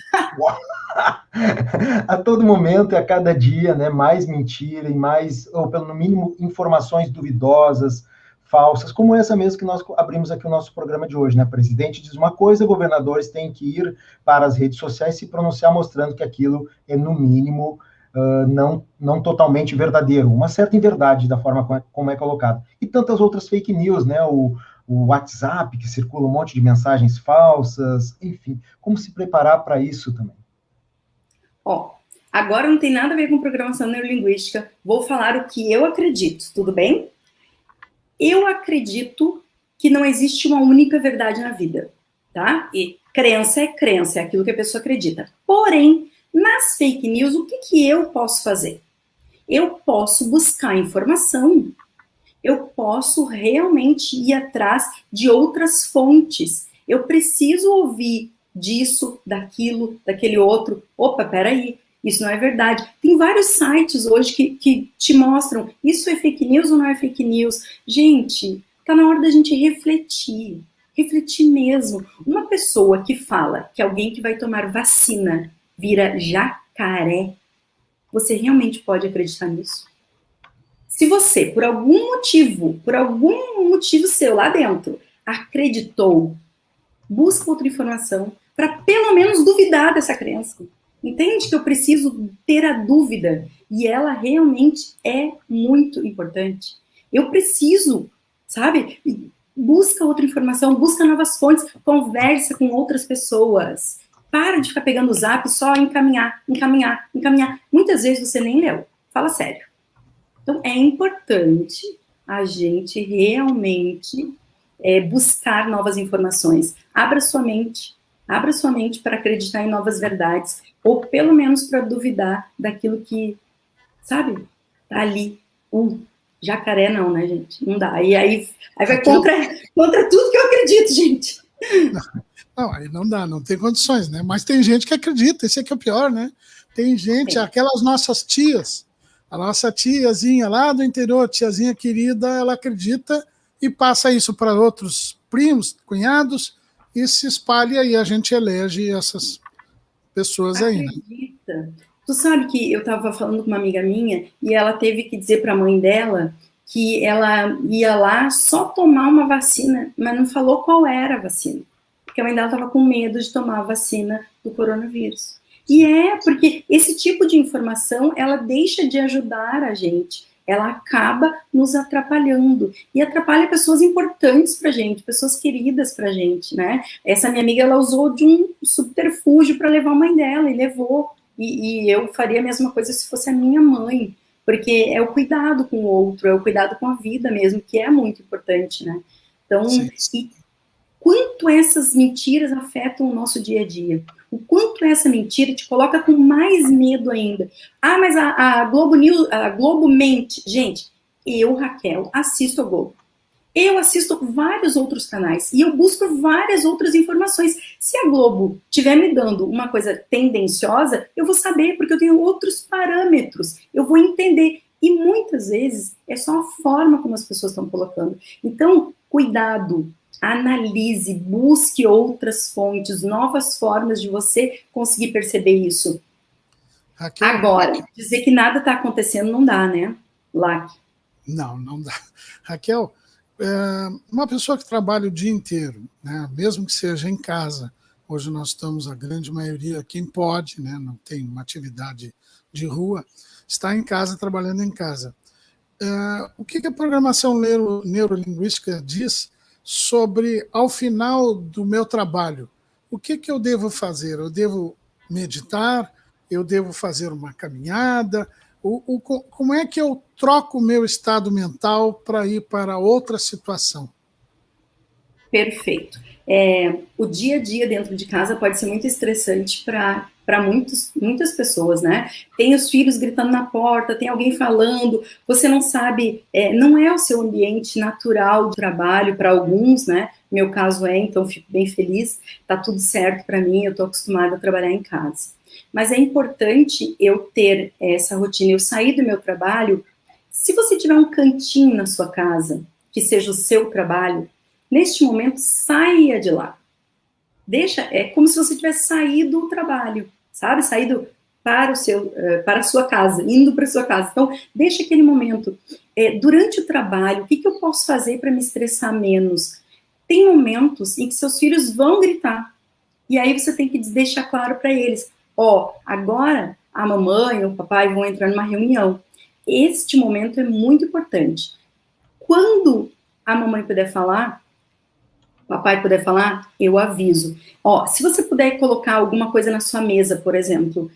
a todo momento e a cada dia, né, mais mentira e mais, ou pelo mínimo, informações duvidosas, falsas, como essa mesmo que nós abrimos aqui o nosso programa de hoje, né? O presidente diz uma coisa, governadores têm que ir para as redes sociais se pronunciar mostrando que aquilo é, no mínimo, não totalmente verdadeiro, uma certa inverdade da forma como é colocado. E tantas outras fake news, né? O WhatsApp, que circula um monte de mensagens falsas, enfim, como se preparar para isso também?
Ó, agora não tem nada a ver com programação neurolinguística, vou falar o que eu acredito, tudo bem? Eu acredito que não existe uma única verdade na vida, tá? E crença, é aquilo que a pessoa acredita. Porém, nas fake news, o que eu posso fazer? Eu posso buscar informação, eu posso realmente ir atrás de outras fontes. Eu preciso ouvir disso, daquilo, daquele outro. Opa, peraí, isso não é verdade. Tem vários sites hoje que te mostram isso é fake news ou não é fake news. Gente, tá na hora da gente refletir mesmo. Uma pessoa que fala que alguém que vai tomar vacina vira jacaré, você realmente pode acreditar nisso? Se você, por algum motivo seu lá dentro, acreditou, busca outra informação para pelo menos duvidar dessa crença. Entende que eu preciso ter a dúvida e ela realmente é muito importante. Eu preciso, sabe? Busca outra informação, busca novas fontes, conversa com outras pessoas. Para de ficar pegando o zap só encaminhar. Muitas vezes você nem leu. Fala sério. Então, é importante a gente realmente buscar novas informações. Abra sua mente para acreditar em novas verdades, ou pelo menos para duvidar daquilo que, sabe, tá ali. Jacaré não, né, gente? Não dá. Aí vai contra tudo que eu acredito, gente.
Não, aí não dá, não tem condições, né? Mas tem gente que acredita, esse é que é o pior, né? Tem gente, aquelas nossas tias, a nossa tiazinha lá do interior, tiazinha querida, ela acredita e passa isso para outros primos, cunhados, e se espalha e a gente elege essas pessoas aí, né?
Acredita. Tu sabe que eu estava falando com uma amiga minha e ela teve que dizer para a mãe dela que ela ia lá só tomar uma vacina, mas não falou qual era a vacina, porque a mãe dela estava com medo de tomar a vacina do coronavírus. E porque esse tipo de informação, ela deixa de ajudar a gente, ela acaba nos atrapalhando, e atrapalha pessoas importantes pra gente, pessoas queridas pra gente, né? Essa minha amiga, ela usou de um subterfúgio para levar a mãe dela, e levou, e eu faria a mesma coisa se fosse a minha mãe, porque é o cuidado com o outro, é o cuidado com a vida mesmo, que é muito importante, né? Então, e quanto essas mentiras afetam o nosso dia a dia? O quanto essa mentira te coloca com mais medo ainda. Ah, mas a Globo News, a Globo mente. Gente, eu, Raquel, assisto a Globo. Eu assisto vários outros canais e eu busco várias outras informações. Se a Globo estiver me dando uma coisa tendenciosa, eu vou saber, porque eu tenho outros parâmetros. Eu vou entender. E muitas vezes é só a forma como as pessoas estão colocando. Então, cuidado. Analise, busque outras fontes, novas formas de você conseguir perceber isso. Raquel, agora, dizer que nada está acontecendo não dá, né, Lac?
Não dá. Raquel, uma pessoa que trabalha o dia inteiro, né, mesmo que seja em casa, hoje nós estamos, a grande maioria, quem pode, né, não tem uma atividade de rua, está em casa, trabalhando em casa. O que a programação neurolinguística diz sobre, ao final do meu trabalho, o que eu devo fazer? Eu devo meditar? Eu devo fazer uma caminhada? Como é que eu troco o meu estado mental para ir para outra situação?
Perfeito. O dia a dia dentro de casa pode ser muito estressante para muitas pessoas, né? Tem os filhos gritando na porta, tem alguém falando, você não sabe, não é o seu ambiente natural de trabalho para alguns, né? Meu caso então fico bem feliz, tá tudo certo para mim, eu tô acostumada a trabalhar em casa. mas é importante eu ter essa rotina, eu sair do meu trabalho. Se você tiver um cantinho na sua casa, que seja o seu trabalho, neste momento, saia de lá. É como se você tivesse saído do trabalho, sabe? Saído para a sua casa, indo para a sua casa. Então, deixa aquele momento. Durante o trabalho, o que eu posso fazer para me estressar menos? Tem momentos em que seus filhos vão gritar. E aí você tem que deixar claro para eles, agora a mamãe ou o papai vão entrar numa reunião. Este momento é muito importante. Quando a mamãe puder falar, o papai puder falar, eu aviso. Se você puder colocar alguma coisa na sua mesa, por exemplo,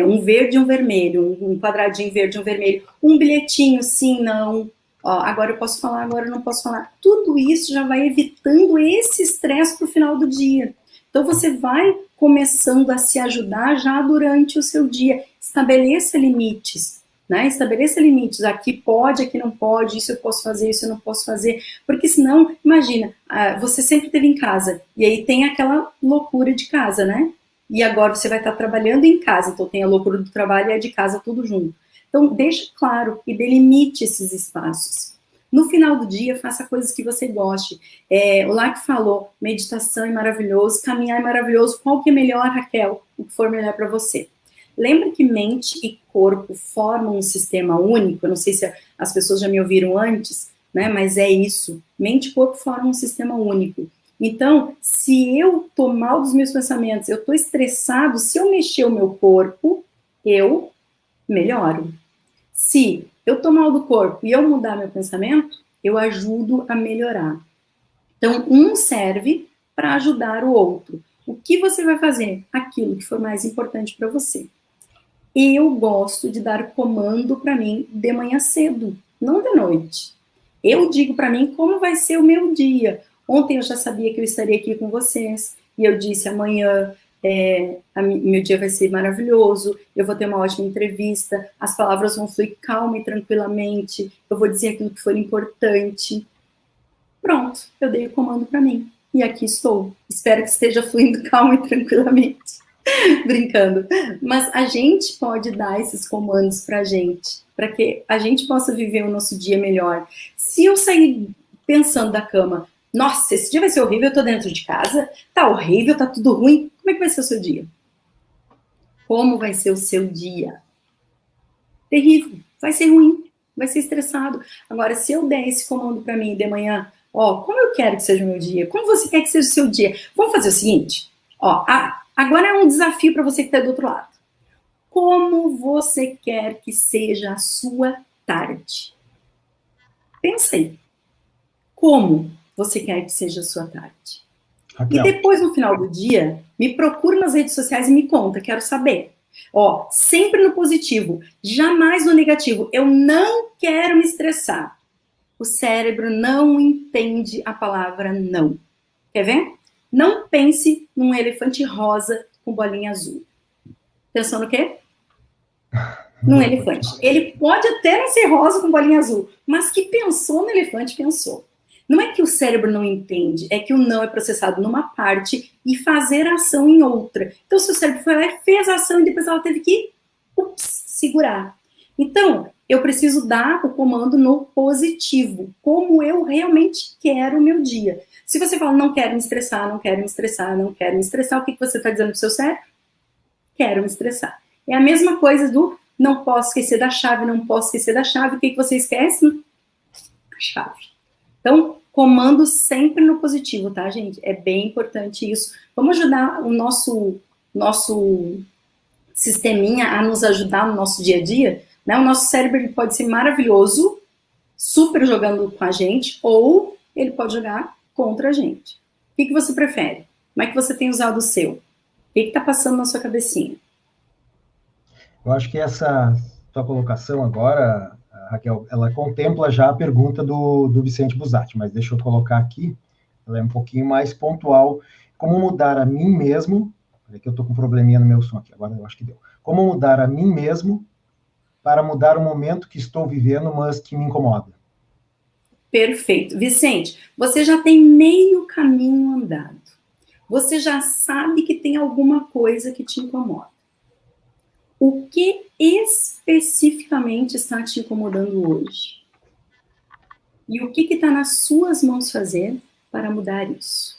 um verde e um vermelho, um quadradinho verde e um vermelho, um bilhetinho, sim, não, agora eu posso falar, agora eu não posso falar. Tudo isso já vai evitando esse estresse para o final do dia. Então, você vai começando a se ajudar já durante o seu dia. Estabeleça limites, né? Estabeleça limites. Aqui pode, aqui não pode, isso eu posso fazer, isso eu não posso fazer. Porque senão, imagina, você sempre esteve em casa, e aí tem aquela loucura de casa, né? E agora você vai estar trabalhando em casa, então tem a loucura do trabalho e a de casa tudo junto. Então, deixe claro e delimite esses espaços. No final do dia, faça coisas que você goste. O Lac falou, meditação é maravilhoso, caminhar é maravilhoso. Qual que é melhor, Raquel? O que for melhor para você. Lembra que mente e corpo formam um sistema único? Eu não sei se as pessoas já me ouviram antes, né? Mas é isso. Mente e corpo formam um sistema único. Então, se eu tô mal dos meus pensamentos, eu tô estressado, se eu mexer o meu corpo, eu melhoro. Se eu tô mal do corpo e eu mudar meu pensamento, eu ajudo a melhorar. Então, um serve para ajudar o outro. O que você vai fazer? Aquilo que for mais importante para você. Eu gosto de dar comando para mim de manhã cedo, não de noite. Eu digo para mim como vai ser o meu dia. Ontem eu já sabia que eu estaria aqui com vocês, e eu disse amanhã meu dia vai ser maravilhoso, eu vou ter uma ótima entrevista, as palavras vão fluir calma e tranquilamente, eu vou dizer aquilo que for importante. Pronto, eu dei o comando para mim, e aqui estou. Espero que esteja fluindo calma e tranquilamente. Brincando. Mas a gente pode dar esses comandos pra gente, para que a gente possa viver o nosso dia melhor. Se eu sair pensando da cama, nossa, esse dia vai ser horrível, eu tô dentro de casa, tá horrível, tá tudo ruim, como é que vai ser o seu dia? Como vai ser o seu dia? Terrível, vai ser ruim, vai ser estressado. Agora, se eu der esse comando pra mim de manhã, como eu quero que seja o meu dia? Como você quer que seja o seu dia? Vamos fazer o seguinte, agora é um desafio para você que está do outro lado. Como você quer que seja a sua tarde? Pensa aí. Como você quer que seja a sua tarde? Raquel. E depois, no final do dia, me procura nas redes sociais e me conta, quero saber. Sempre no positivo, jamais no negativo. Eu não quero me estressar. O cérebro não entende a palavra não. Quer ver? Não pense num elefante rosa com bolinha azul. Pensou no quê? Num elefante. Ele pode até não ser rosa com bolinha azul, mas que pensou no elefante, pensou. Não é que o cérebro não entende, é que o não é processado numa parte e fazer a ação em outra. Então, se o cérebro foi lá e fez a ação e depois ela teve que segurar. Então, eu preciso dar o comando no positivo, como eu realmente quero o meu dia. Se você fala, não quero me estressar, não quero me estressar, não quero me estressar, o que você está dizendo para o seu cérebro? Quero me estressar. É a mesma coisa do não posso esquecer da chave, não posso esquecer da chave. O que você esquece? A chave. Então, comando sempre no positivo, tá, gente? É bem importante isso. Vamos ajudar o nosso sisteminha a nos ajudar no nosso dia a dia, né? O nosso cérebro ele pode ser maravilhoso, super jogando com a gente, ou ele pode jogar contra a gente. O que você prefere? Como é que você tem usado o seu? O que está passando na sua cabecinha?
Eu acho que essa tua colocação agora, Raquel, ela contempla já a pergunta do Vicente Busatti, mas deixa eu colocar aqui, ela é um pouquinho mais pontual. Como mudar a mim mesmo, peraí que eu estou com um probleminha no meu som aqui, agora eu acho que deu. Como mudar a mim mesmo para mudar o momento que estou vivendo, mas que me incomoda?
Perfeito. Vicente, você já tem meio caminho andado. Você já sabe que tem alguma coisa que te incomoda. O que especificamente está te incomodando hoje? E o que está nas suas mãos fazer para mudar isso?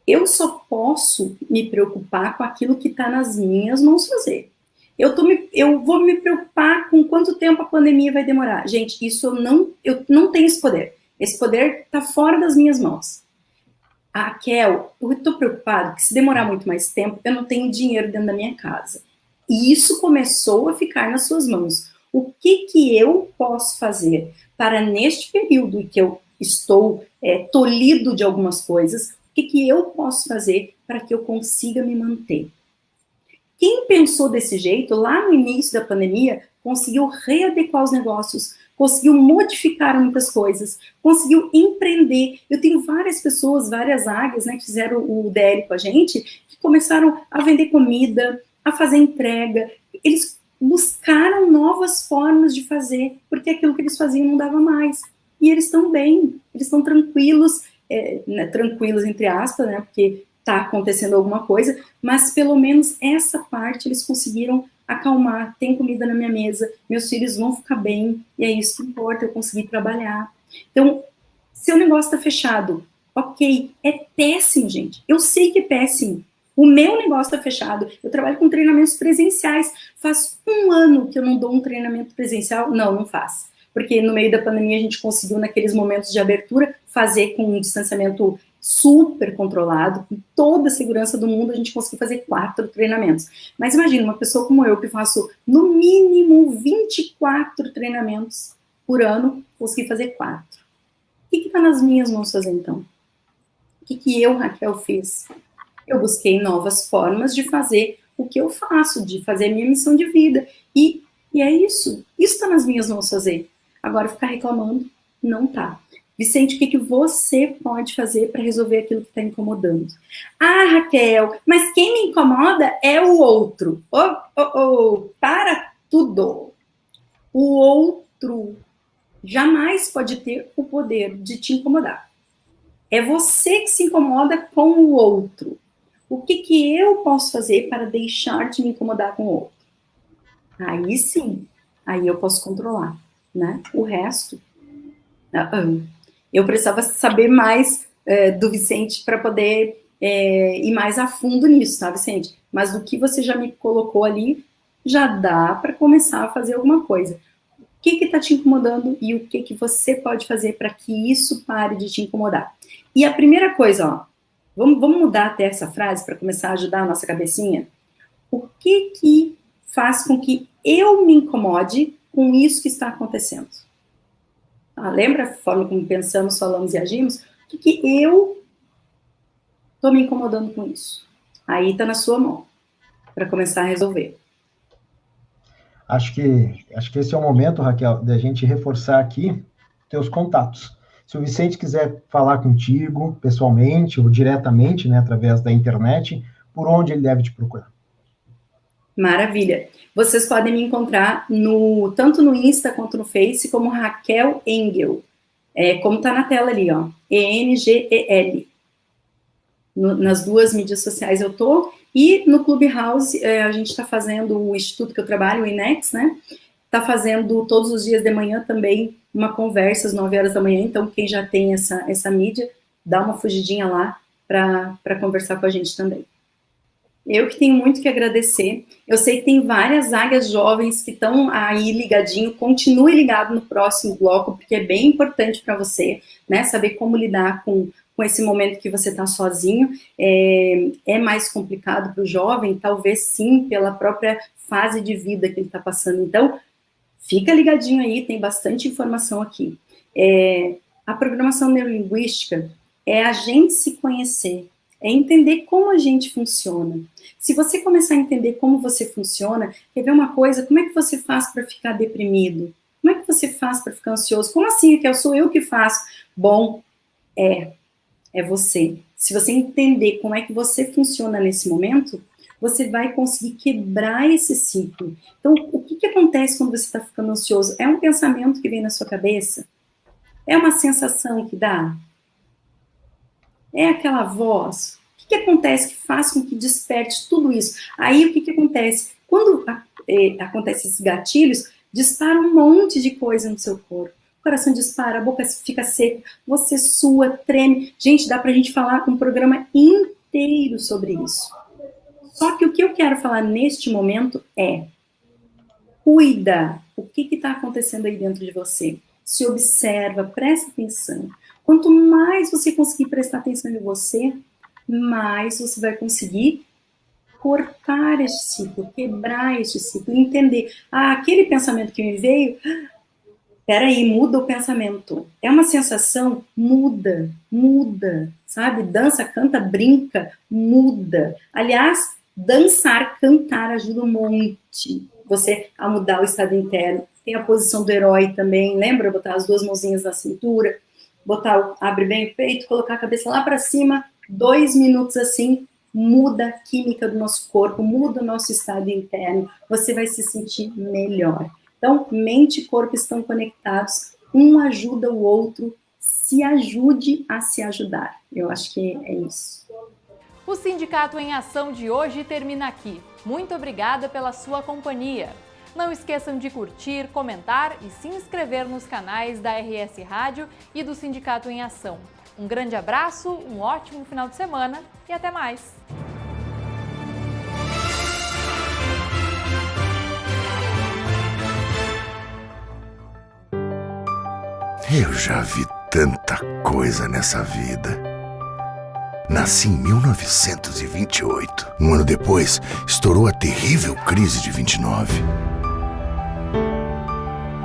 Eu só posso me preocupar com aquilo que está nas minhas mãos fazer. Eu vou me preocupar com quanto tempo a pandemia vai demorar. Gente, eu não tenho esse poder. Esse poder está fora das minhas mãos. Raquel, eu estou preocupada que se demorar muito mais tempo, eu não tenho dinheiro dentro da minha casa. E isso começou a ficar nas suas mãos. O que eu posso fazer para, neste período em que eu estou tolhido de algumas coisas, o que eu posso fazer para que eu consiga me manter? Quem pensou desse jeito, lá no início da pandemia, conseguiu readequar os negócios, conseguiu modificar muitas coisas, conseguiu empreender. Eu tenho várias pessoas, várias águias, né, que fizeram o DL com a gente, que começaram a vender comida, a fazer entrega. Eles buscaram novas formas de fazer, porque aquilo que eles faziam não dava mais. E eles estão bem, eles estão tranquilos, né, tranquilos entre aspas, né, porque está acontecendo alguma coisa, mas pelo menos essa parte eles conseguiram acalmar, tem comida na minha mesa, meus filhos vão ficar bem, e é isso que importa, eu consegui trabalhar. Então, seu negócio está fechado, ok, é péssimo, gente, eu sei que é péssimo, o meu negócio está fechado, eu trabalho com treinamentos presenciais, faz 1 ano que eu não dou um treinamento presencial, não faz, porque no meio da pandemia a gente conseguiu, naqueles momentos de abertura, fazer com um distanciamento super controlado, com toda a segurança do mundo, a gente conseguiu fazer 4 treinamentos. Mas imagina, uma pessoa como eu, que faço no mínimo 24 treinamentos por ano, consegui fazer 4. O que está nas minhas mãos fazer, então? O que eu, Raquel, fiz? Eu busquei novas formas de fazer o que eu faço, de fazer a minha missão de vida. E é isso. Isso está nas minhas mãos fazer. Agora, ficar reclamando, não tá. Vicente, o que você pode fazer para resolver aquilo que está incomodando? Ah, Raquel, mas quem me incomoda é o outro. Para tudo. O outro jamais pode ter o poder de te incomodar. É você que se incomoda com o outro. O que eu posso fazer para deixar de me incomodar com o outro? Aí sim, aí eu posso controlar, né? O resto... Eu precisava saber mais do Vicente para poder ir mais a fundo nisso, tá, Vicente? Mas do que você já me colocou ali, já dá para começar a fazer alguma coisa. O que está te incomodando e o que você pode fazer para que isso pare de te incomodar? E a primeira coisa, ó, vamos mudar até essa frase para começar a ajudar a nossa cabecinha? O que faz com que eu me incomode com isso que está acontecendo? Lembra a forma como pensamos, falamos e agimos? O que eu estou me incomodando com isso? Aí está na sua mão, para começar a resolver.
Acho que esse é o momento, Raquel, da gente reforçar aqui teus contatos. Se o Vicente quiser falar contigo, pessoalmente ou diretamente, né, através da internet, por onde ele deve te procurar?
Maravilha. Vocês podem me encontrar tanto no Insta quanto no Face como Raquel Engel. Como está na tela ali, ó. ENGEL. Nas 2 mídias sociais eu tô. E no Clubhouse, a gente está fazendo, o instituto que eu trabalho, o INEX, né? Está fazendo todos os dias de manhã também uma conversa às 9 horas da manhã. Então, quem já tem essa mídia, dá uma fugidinha lá para conversar com a gente também. Eu que tenho muito que agradecer. Eu sei que tem várias águias jovens que estão aí ligadinho. Continue ligado no próximo bloco, porque é bem importante para você, né? Saber como lidar com esse momento que você está sozinho. É mais complicado para o jovem, talvez sim, pela própria fase de vida que ele está passando. Então, fica ligadinho aí, tem bastante informação aqui. A programação neurolinguística é a gente se conhecer, é entender como a gente funciona. Se você começar a entender como você funciona, quer ver uma coisa, como é que você faz para ficar deprimido? Como é que você faz para ficar ansioso? Como assim, que sou eu que faço? Bom, é você. Se você entender como é que você funciona nesse momento, você vai conseguir quebrar esse ciclo. Então, o que acontece quando você está ficando ansioso? É um pensamento que vem na sua cabeça? É uma sensação que dá? É aquela voz? O que acontece que faz com que desperte tudo isso? Aí, o que acontece? Quando acontecem esses gatilhos, dispara um monte de coisa no seu corpo. O coração dispara, a boca fica seca, você sua, treme. Gente, dá pra gente falar um programa inteiro sobre isso. Só que o que eu quero falar neste momento é: cuida. O que está acontecendo aí dentro de você? Se observa, presta atenção. Quanto mais você conseguir prestar atenção em você, mais você vai conseguir cortar este ciclo, quebrar este ciclo, entender. Aquele pensamento que me veio, peraí, muda o pensamento. É uma sensação, muda, sabe? Dança, canta, brinca, muda. Aliás, dançar, cantar ajuda um monte você a mudar o estado interno. Tem a posição do herói também, lembra? Botar as duas mãozinhas na cintura, abre bem o peito, colocar a cabeça lá para cima, 2 minutos assim, muda a química do nosso corpo, muda o nosso estado interno, você vai se sentir melhor. Então, mente e corpo estão conectados, um ajuda o outro, se ajude a se ajudar. Eu acho que é isso.
O Sindicato em Ação de hoje termina aqui. Muito obrigada pela sua companhia. Não esqueçam de curtir, comentar e se inscrever nos canais da RS Rádio e do Sindicato em Ação. Um grande abraço, um ótimo final de semana e até mais!
Eu já vi tanta coisa nessa vida. Nasci em 1928. Um ano depois, estourou a terrível crise de 29.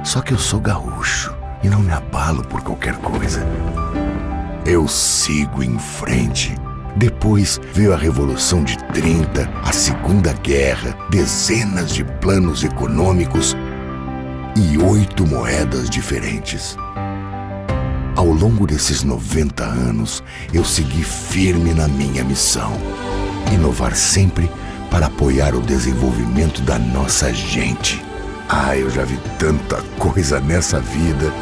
Só que eu sou gaúcho e não me abalo por qualquer coisa. Eu sigo em frente. Depois veio a Revolução de 30, a Segunda Guerra, dezenas de planos econômicos e 8 moedas diferentes. Ao longo desses 90 anos, eu segui firme na minha missão. Inovar sempre para apoiar o desenvolvimento da nossa gente. Eu já vi tanta coisa nessa vida.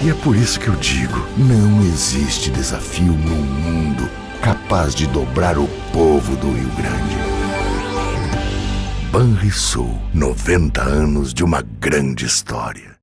E é por isso que eu digo, não existe desafio no mundo capaz de dobrar o povo do Rio Grande. Banrisul, 90 anos de uma grande história.